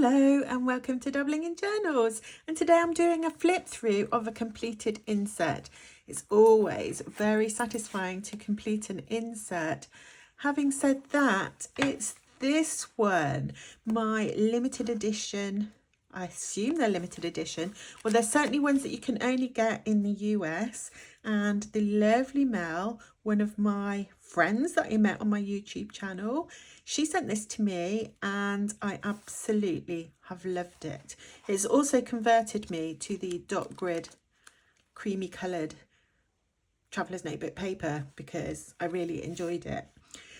Hello and welcome to Dabbling in Journals, and today I'm doing a flip through of a completed insert. It's always very satisfying to complete an insert. Having said that, it's this one, my limited edition. I assume they're limited edition. Well, there's certainly ones that you can only get in the US, and the lovely Mel, one of my friends that I met on my YouTube channel, she sent this to me and I absolutely have loved it. It's also converted me to the dot grid creamy coloured traveller's notebook paper because I really enjoyed it.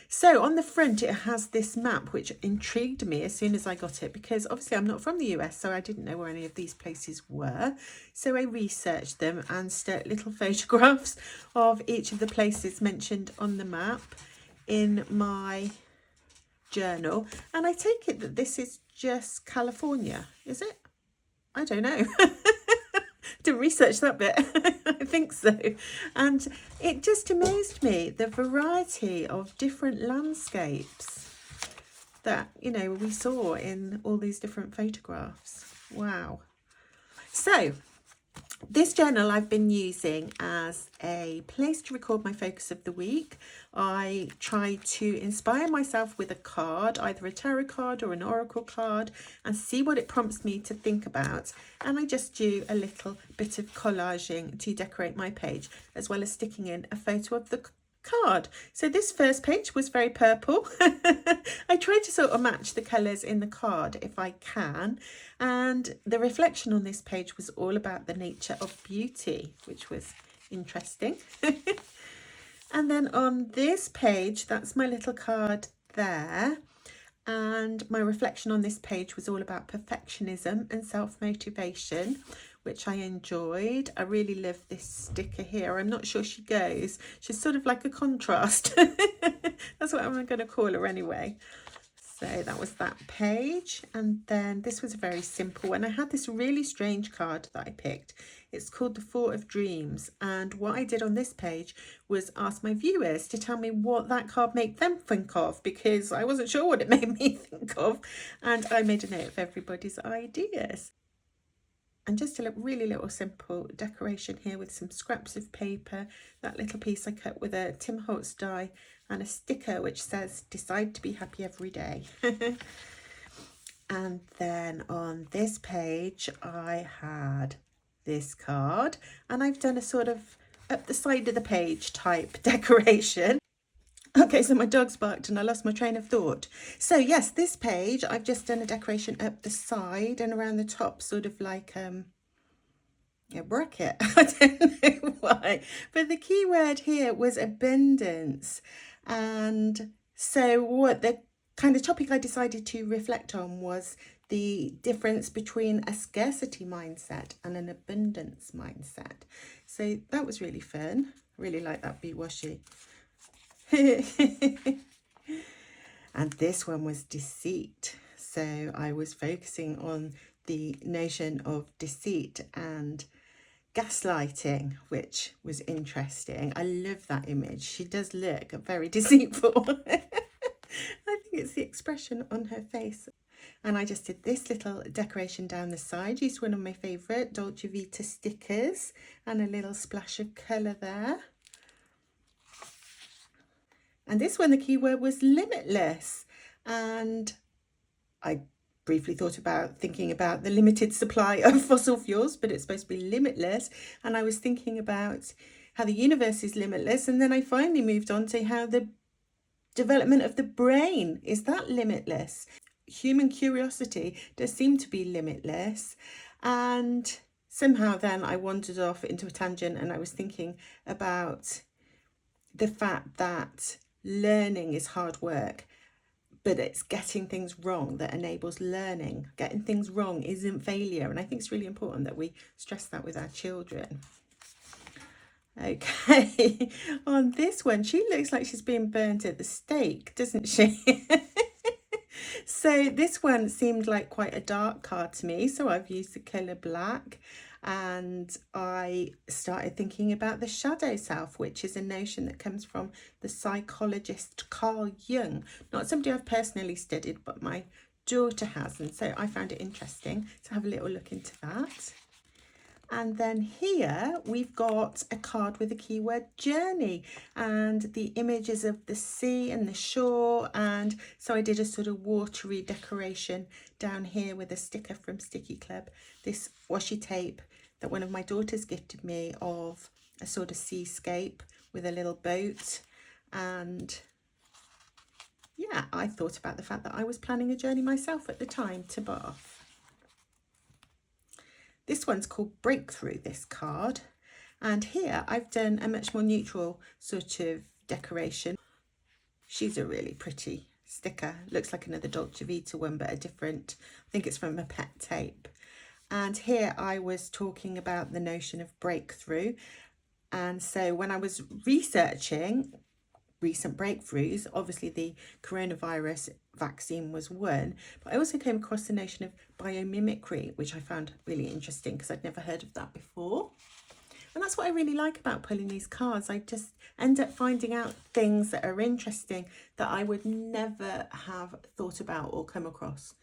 So on the front it has this map which intrigued me as soon as I got it, because obviously I'm not from the US, so I didn't know where any of these places were. So I researched them and stuck little photographs of each of the places mentioned on the map in my journal. And I take it that this is just California, is it? I don't know. Didn't research that bit. I think so. And it just amazed me, the variety of different landscapes that, you know, we saw in all these different photographs. Wow. So this journal I've been using as a place to record my focus of the week. I try to inspire myself with a card, either a tarot card or an oracle card, and see what it prompts me to think about. And I just do a little bit of collaging to decorate my page, as well as sticking in a photo of the card. So this first page was very purple. I try to sort of match the colours in the card if I can, and the reflection on this page was all about the nature of beauty, which was interesting. And then on this page, that's my little card there, and my reflection on this page was all about perfectionism and self-motivation, which I enjoyed. I really love this sticker here. I'm not sure she goes. She's sort of like a contrast. That's what I'm going to call her anyway. So that was that page. And then this was a very simple one. I had this really strange card that I picked. It's called the Four of Dreams. And what I did on this page was ask my viewers to tell me what that card made them think of, because I wasn't sure what it made me think of. And I made a note of everybody's ideas. And just a really little simple decoration here with some scraps of paper, that little piece I cut with a Tim Holtz die, and a sticker which says decide to be happy every day. And then on this page I had this card, and I've done a sort of up the side of the page type decoration. Okay, so my dog's barked and I lost my train of thought. So yes, this page, I've just done a decoration up the side and around the top, sort of like a bracket. I don't know why. But the key word here was abundance. And so what the kind of topic I decided to reflect on was the difference between a scarcity mindset and an abundance mindset. So that was really fun. Really like that bee washi. And this one was deceit. So I was focusing on the notion of deceit and gaslighting, which was interesting. I love that image. She does look very deceitful. I think it's the expression on her face. And I just did this little decoration down the side, used one of my favourite Dolce Vita stickers and a little splash of colour there. And this one, the keyword was limitless. And I briefly thought about thinking about the limited supply of fossil fuels, but it's supposed to be limitless. And I was thinking about how the universe is limitless. And then I finally moved on to how the development of the brain is that limitless. Human curiosity does seem to be limitless. And somehow then I wandered off into a tangent, and I was thinking about the fact that learning is hard work, but it's getting things wrong that enables learning. Getting things wrong isn't failure, and I think it's really important that we stress that with our children. Okay, on this one, she looks like she's being burnt at the stake, doesn't she? So this one seemed like quite a dark card to me, so I've used the colour black. And I started thinking about the shadow self, which is a notion that comes from the psychologist Carl Jung. Not somebody I've personally studied, but my daughter has, and so I found it interesting to have a little look into that. And then here we've got a card with the keyword journey, and the images of the sea and the shore. And so I did a sort of watery decoration down here with a sticker from Sticky Club, this washi tape that one of my daughters gifted me of a sort of seascape with a little boat. And yeah, I thought about the fact that I was planning a journey myself at the time to Bath. This one's called Breakthrough, this card. And here I've done a much more neutral sort of decoration. She's a really pretty sticker. Looks like another Dolce Vita one, but a different, I think it's from a pet tape. And here I was talking about the notion of breakthrough. And so when I was researching recent breakthroughs, obviously the coronavirus vaccine was one, but I also came across the notion of biomimicry, which I found really interesting because I'd never heard of that before. And that's what I really like about pulling these cards. I just end up finding out things that are interesting that I would never have thought about or come across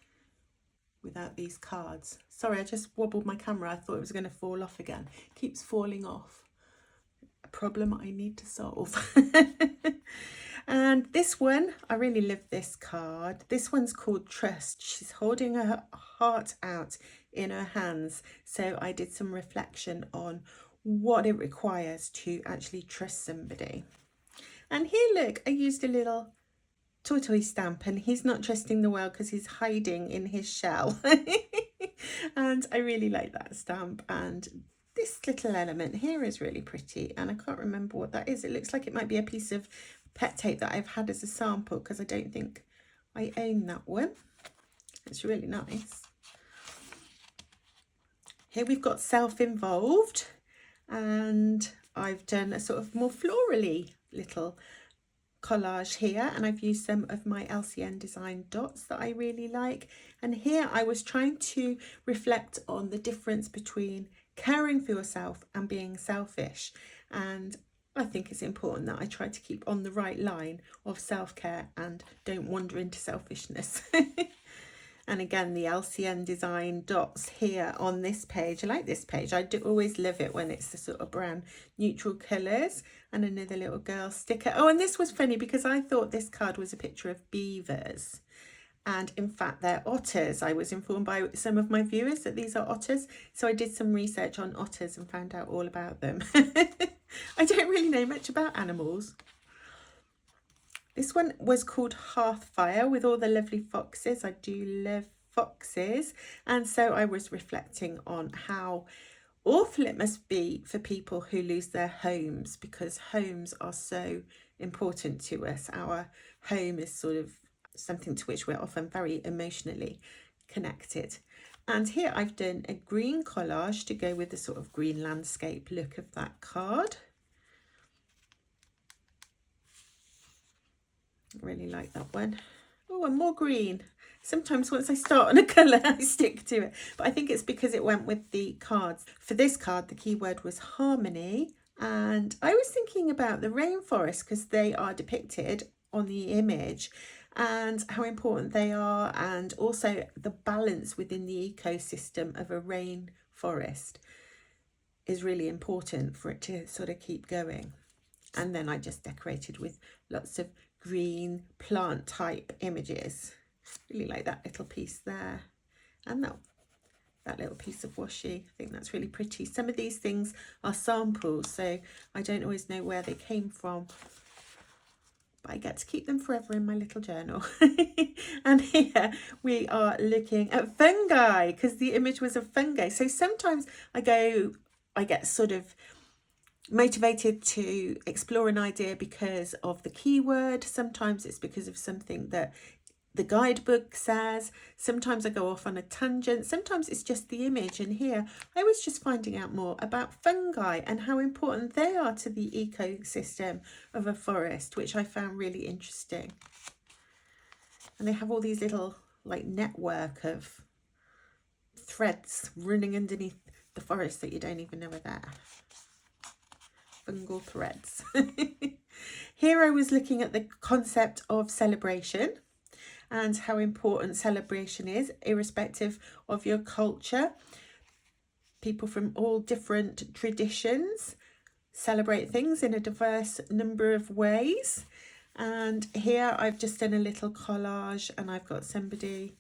without these cards. Sorry, I just wobbled my camera. I thought it was going to fall off again. It keeps falling off. A problem I need to solve. And this one, I really love this card. This one's called Trust. She's holding her heart out in her hands. So I did some reflection on what it requires to actually trust somebody. And here, look, I used a little tortoise stamp, and he's not trusting the world because he's hiding in his shell. And I really like that stamp. And this little element here is really pretty, and I can't remember what that is. It looks like it might be a piece of pet tape that I've had as a sample, because I don't think I own that one. It's really nice. Here we've got self-involved, and I've done a sort of more florally little collage here, and I've used some of my LCN design dots that I really like. And here I was trying to reflect on the difference between caring for yourself and being selfish, and I think it's important that I try to keep on the right line of self-care and don't wander into selfishness. And again, the LCN design dots here on this page. I like this page. I do always love it when it's the sort of brown neutral colours. And another little girl sticker. Oh, and this was funny because I thought this card was a picture of beavers. And in fact, they're otters. I was informed by some of my viewers that these are otters. So I did some research on otters and found out all about them. I don't really know much about animals. This one was called Hearthfire with all the lovely foxes. I do love foxes. And so I was reflecting on how awful it must be for people who lose their homes, because homes are so important to us. Our home is sort of something to which we're often very emotionally connected. And here I've done a green collage to go with the sort of green landscape look of that card. Really like that one. Oh, and more green. Sometimes once I start on a colour, I stick to it. But I think it's because it went with the cards. For this card, the keyword was harmony. And I was thinking about the rainforest because they are depicted on the image and how important they are, and also the balance within the ecosystem of a rainforest is really important for it to sort of keep going. And then I just decorated with lots of green plant type images. Really like that little piece there, and that little piece of washi. I think that's really pretty. Some of these things are samples, so I don't always know where they came from, but I get to keep them forever in my little journal. And here we are looking at fungi, because the image was of fungi. So sometimes I get sort of motivated to explore an idea because of the keyword. Sometimes it's because of something that the guidebook says. Sometimes I go off on a tangent. Sometimes it's just the image. And here I was just finding out more about fungi and how important they are to the ecosystem of a forest, which I found really interesting. And they have all these little like network of threads running underneath the forest that you don't even know are there. Fungal threads. Here I was looking at the concept of celebration, and how important celebration is, irrespective of your culture. People from all different traditions celebrate things in a diverse number of ways. And here I've just done a little collage, and I've got somebody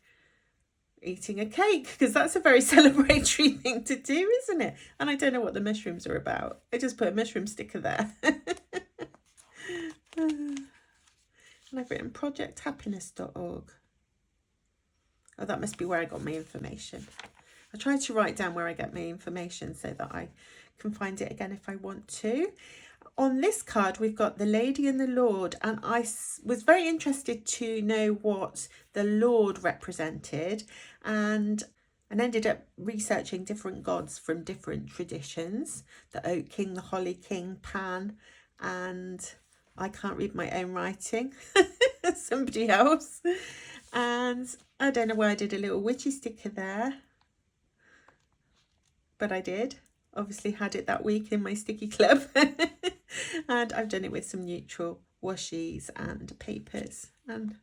eating a cake, because that's a very celebratory thing to do, isn't it? And I don't know what the mushrooms are about. I just put a mushroom sticker there. And I've written projecthappiness.org. Oh, that must be where I got my information. I tried to write down where I get my information so that I can find it again if I want to. On this card, we've got the Lady and the Lord, and I was very interested to know what the Lord represented, and ended up researching different gods from different traditions. The Oak King, the Holly King, Pan, and I can't read my own writing, somebody else. And I don't know why I did a little witchy sticker there, but I did. Obviously had it that week in my sticky club. And I've done it with some neutral washies and papers. And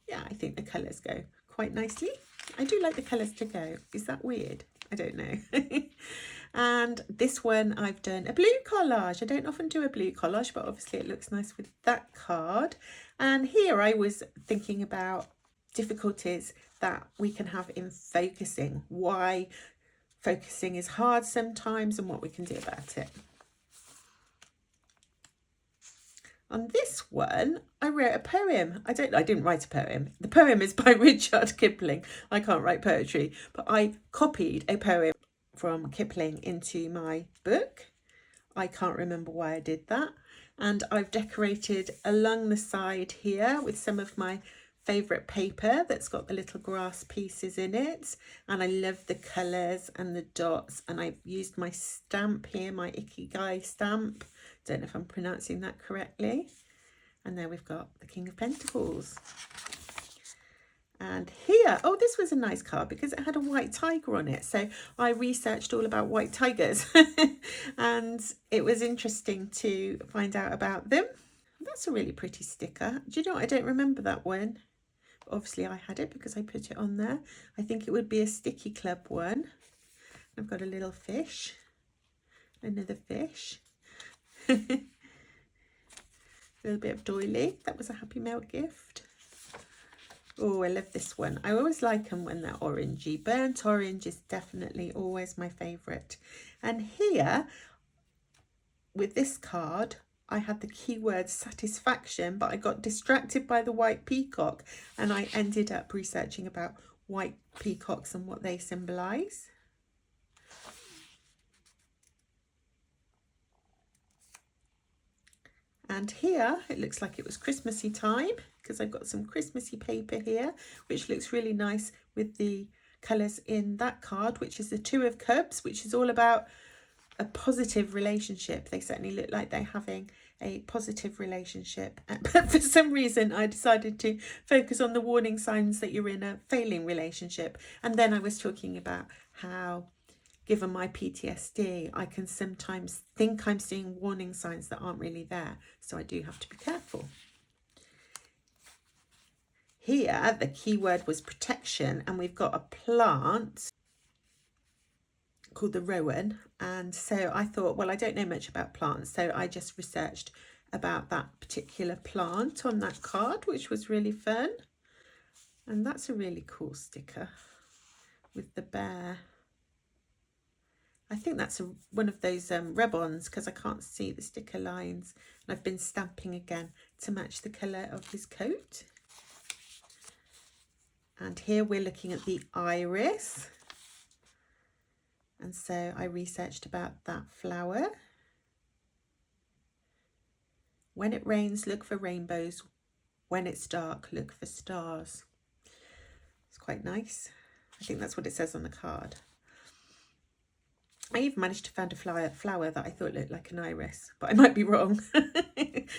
yeah, I think the colours go quite nicely. I do like the colours to go. Is that weird? I don't know. And this one I've done a blue collage. I don't often do a blue collage, but obviously it looks nice with that card. And here I was thinking about difficulties that we can have in focusing, why focusing is hard sometimes, and what we can do about it. On this one, I wrote a poem. I didn't write a poem. The poem is by Rudyard Kipling. I can't write poetry, but I copied a poem from Kipling into my book. I can't remember why I did that. And I've decorated along the side here with some of my favourite paper that's got the little grass pieces in it, and I love the colours and the dots, and I've used my stamp here, my Ikigai stamp. Don't know if I'm pronouncing that correctly. And there we've got the King of Pentacles. And here, oh, this was a nice card because it had a white tiger on it. So I researched all about white tigers and it was interesting to find out about them. That's a really pretty sticker. Do you know what? I don't remember that one. Obviously I had it because I put it on there. I think it would be a sticky club one. I've got a little fish, another fish. A little bit of doily. That was a Happy Mail gift. Oh, I love this one. I always like them when they're orangey. Burnt orange is definitely always my favourite. And here, with this card, I had the keyword satisfaction, but I got distracted by the white peacock, and I ended up researching about white peacocks and what they symbolise. And here it looks like it was Christmassy time because I've got some Christmassy paper here, which looks really nice with the colours in that card, which is the Two of Cups, which is all about a positive relationship. They certainly look like they're having a positive relationship. But for some reason, I decided to focus on the warning signs that you're in a failing relationship. And then I was talking about how, given my PTSD, I can sometimes think I'm seeing warning signs that aren't really there. So I do have to be careful. Here, the key word was protection, and we've got a plant called the rowan. And so I thought, well, I don't know much about plants, so I just researched about that particular plant on that card, which was really fun. And that's a really cool sticker with the bear. I think that's one of those rub-ons because I can't see the sticker lines. And I've been stamping again to match the colour of his coat. And here we're looking at the iris. And so I researched about that flower. When it rains, look for rainbows. When it's dark, look for stars. It's quite nice. I think that's what it says on the card. I even managed to find a flower that I thought looked like an iris, but I might be wrong.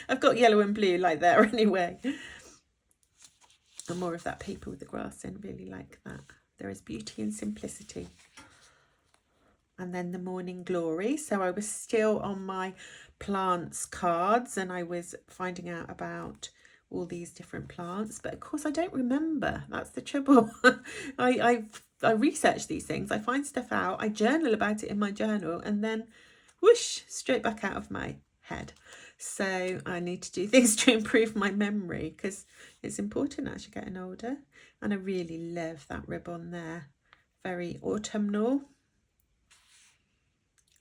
I've got yellow and blue like there anyway. And more of that paper with the grass in, really like that. There is beauty in simplicity. And then the morning glory. So I was still on my plants cards and I was finding out about all these different plants, but of course I don't remember. That's the trouble. I research these things, I find stuff out, I journal about it in my journal, and then whoosh, straight back out of my head. So I need to do things to improve my memory, because it's important as you're getting older. And I really love that ribbon there, very autumnal.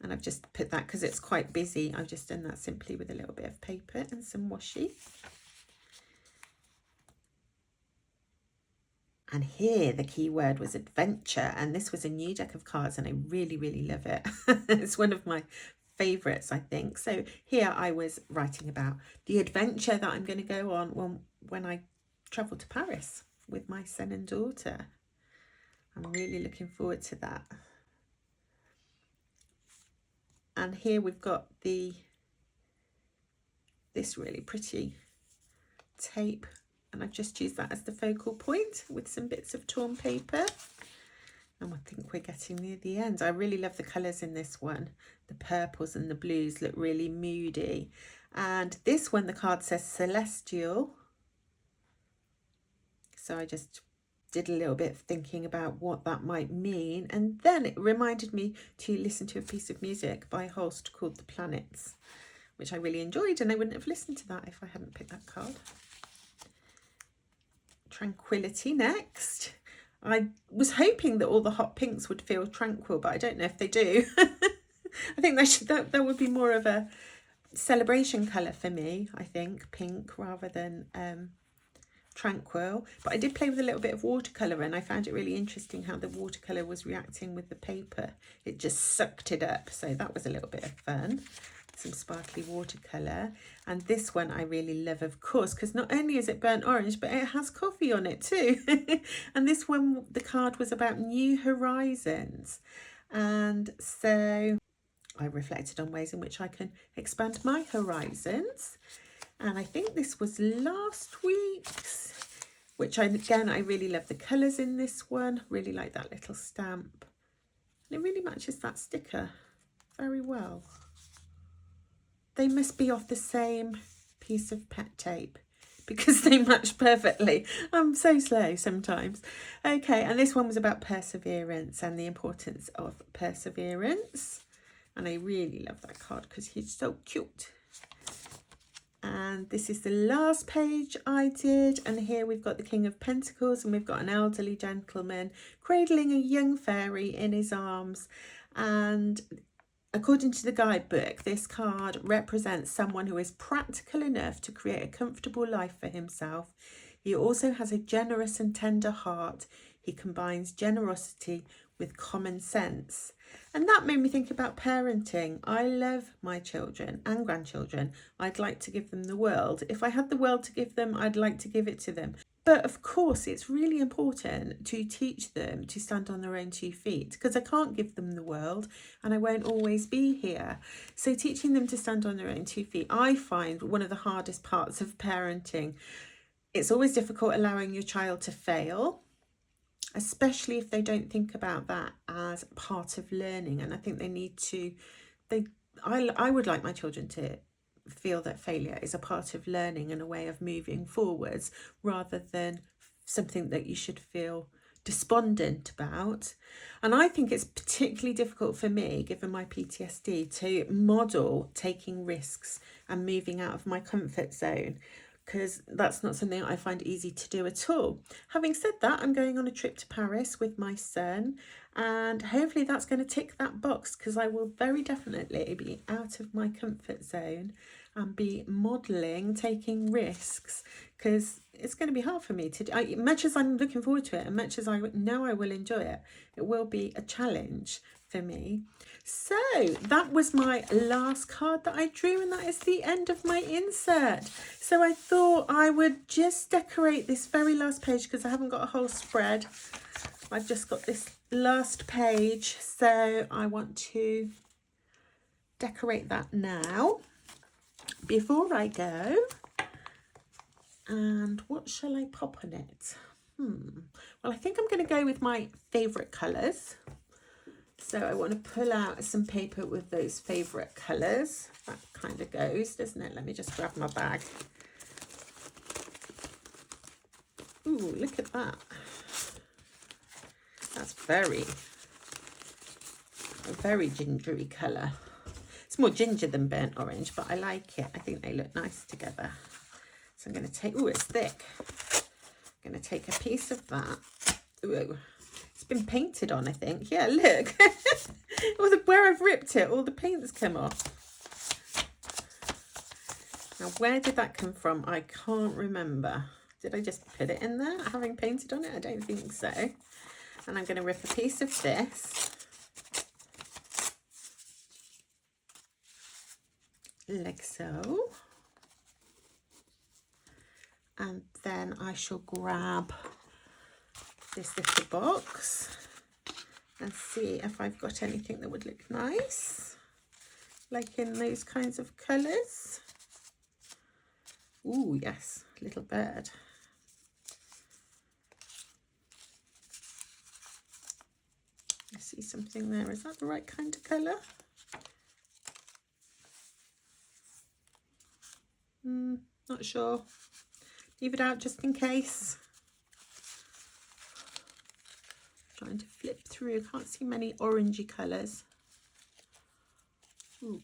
And I've just put that because it's quite busy. I've just done that simply with a little bit of paper and some washi. And here the key word was adventure, and this was a new deck of cards, and I really, really love it. It's one of my favourites, I think. So here I was writing about the adventure that I'm going to go on when I travel to Paris with my son and daughter. I'm really looking forward to that. And here we've got this really pretty tape, and I've just used that as the focal point with some bits of torn paper. And I think we're getting near the end. I really love the colours in this one. The purples and the blues look really moody. And this one, the card says celestial. So I just did a little bit of thinking about what that might mean. And then it reminded me to listen to a piece of music by Holst called The Planets, which I really enjoyed. And I wouldn't have listened to that if I hadn't picked that card. Tranquility next. I was hoping that all the hot pinks would feel tranquil, but I don't know if they do. I think that would be more of a celebration colour for me, I think, pink rather than tranquil. But I did play with a little bit of watercolour, and I found it really interesting how the watercolour was reacting with the paper. It just sucked it up, so that was a little bit of fun. Some sparkly watercolour. And this one I really love, of course, because not only is it burnt orange, but it has coffee on it too. And this one, the card was about new horizons. And so I reflected on ways in which I can expand my horizons. And I think this was last week's, which I really love the colours in this one. Really like that little stamp. And it really matches that sticker very well. They must be off the same piece of pet tape because they match perfectly. I'm so slow sometimes. Okay, and this one was about perseverance and the importance of perseverance. And I really love that card because he's so cute. And this is the last page I did. And here we've got the King of Pentacles, and we've got an elderly gentleman cradling a young fairy in his arms. And according to the guidebook, this card represents someone who is practical enough to create a comfortable life for himself. He also has a generous and tender heart. He combines generosity with common sense. And that made me think about parenting. I love my children and grandchildren. I'd like to give them the world. If I had the world to give them, I'd like to give it to them. But of course, it's really important to teach them to stand on their own 2 feet, because I can't give them the world and I won't always be here. So teaching them to stand on their own 2 feet, I find one of the hardest parts of parenting. It's always difficult allowing your child to fail, especially if they don't think about that as part of learning. And I think they need to, I would like my children to feel that failure is a part of learning and a way of moving forwards, rather than something that you should feel despondent about. And I think it's particularly difficult for me, given my PTSD, to model taking risks and moving out of my comfort zone, because that's not something I find easy to do at all. Having said that, I'm going on a trip to Paris with my son, and hopefully that's going to tick that box, because I will very definitely be out of my comfort zone and be modelling taking risks, because it's going to be hard for me to do. Much as I'm looking forward to it and much as I know I will enjoy it, it will be a challenge for me. So that was my last card that I drew, and that is the end of my insert. So I thought I would just decorate this very last page, because I haven't got a whole spread. I've just got this last page, so I want to decorate that now before I go. And what shall I pop on it? Well, I think I'm going to go with my favourite colours. So I want to pull out some paper with those favourite colours. That kind of goes, doesn't it? Let me just grab my bag. Ooh, look at that. That's a very gingery colour. It's more ginger than burnt orange, but I like it. I think they look nice together. So I'm going to take, ooh, it's thick. I'm going to take a piece of that. Ooh, it's been painted on, I think. Yeah, look. Where I've ripped it, all the paint's come off. Now, where did that come from? I can't remember. Did I just put it in there, having painted on it? I don't think so. And I'm going to rip a piece of this. Like so. And then I shall grab this little box and see if I've got anything that would look nice, like in those kinds of colours. Ooh, yes, little bird. I see something there. Is that the right kind of colour? Not sure. Leave it out just in case. Trying to flip through. Can't see many orangey colours. Ooh.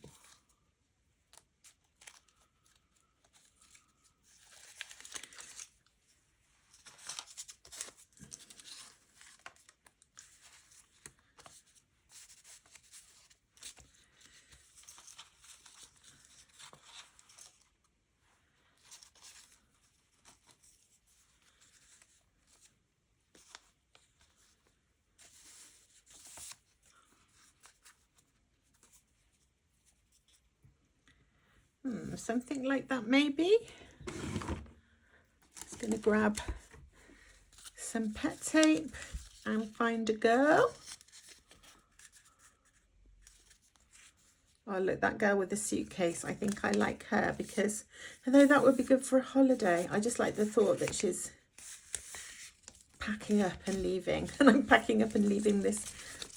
Something like that maybe. Just going to grab some pet tape and find a girl. Oh look, that girl with the suitcase. I think I like her because although that would be good for a holiday, I just like the thought that she's packing up and leaving, and I'm packing up and leaving this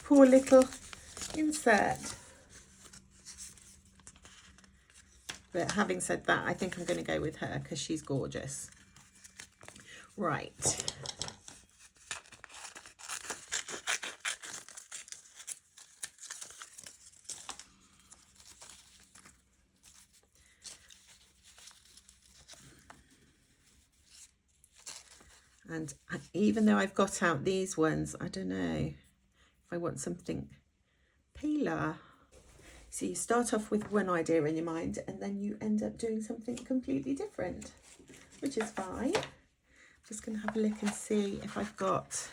poor little insert. But having said that, I think I'm going to go with her because she's gorgeous. Right. And even though I've got out these ones, I don't know if I want something paler. So you start off with one idea in your mind and then you end up doing something completely different, which is fine. Just going to have a look and see if I've got,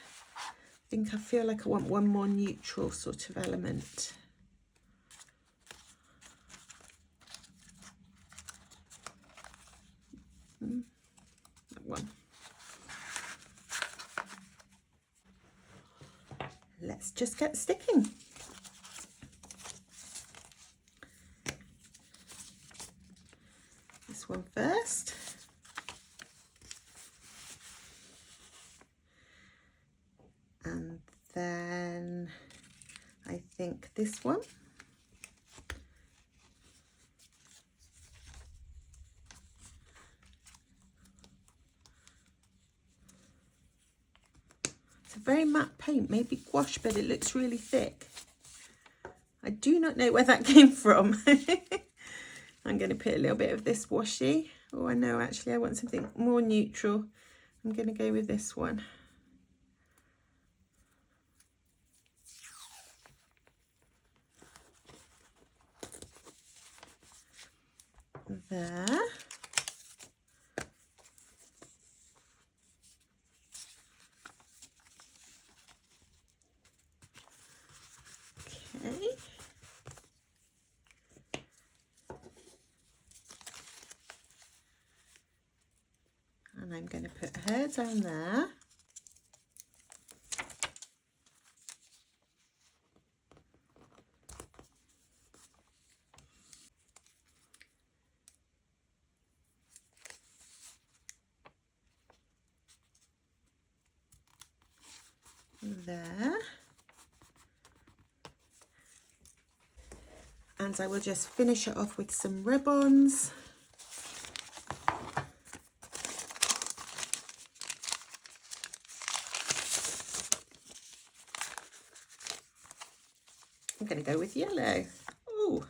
I feel like I want one more neutral sort of element. That one. Let's just get sticking. This one first. And then I think this one. It's a very matte paint, maybe gouache, but it looks really thick. I do not know where that came from. I'm going to put a little bit of this washi. Oh, I know, actually, I want something more neutral. I'm going to go with this one. There. Okay. And I'm going to put her down there. There. And I will just finish it off with some ribbons. I'm going to go with yellow. Oh,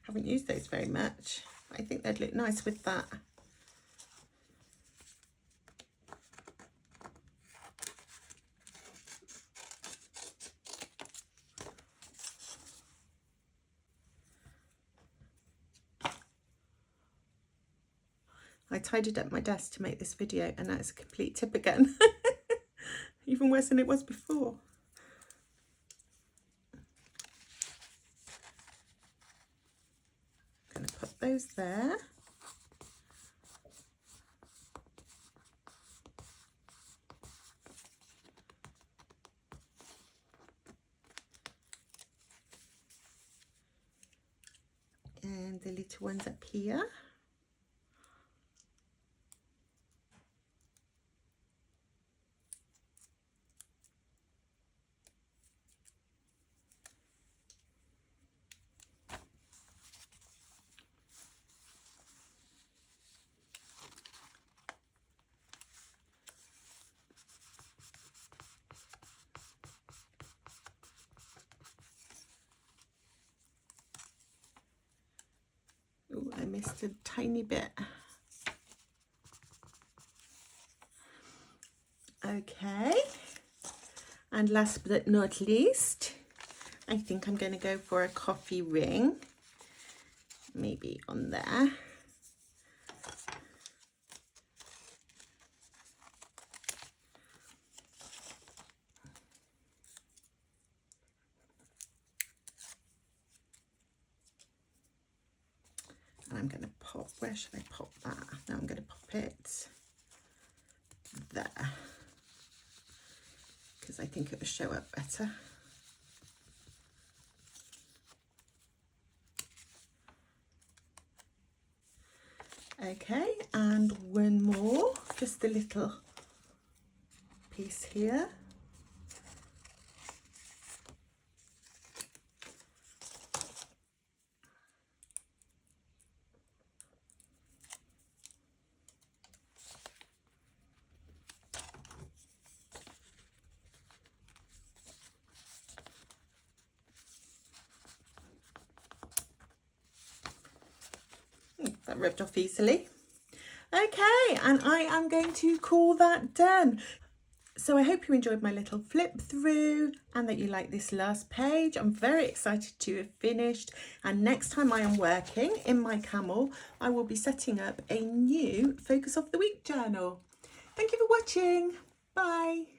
haven't used those very much. I think they'd look nice with that. I tidied up my desk to make this video and now it's a complete tip again. Even worse than it was before. I'm going to put those there. And the little ones up here. Oh, I missed a tiny bit. Okay, and last but not least, I think I'm going to go for a coffee ring, maybe on there. And I'm going to pop, where should I pop that? Now I'm going to pop it there, because I think it will show up better. Okay, and one more, just a little piece here. That rubbed off easily. Okay, and I am going to call that done. So I hope you enjoyed my little flip through and that you like this last page. I'm very excited to have finished, and next time I am working in my camel, I will be setting up a new Focus of the Week journal. Thank you for watching. Bye.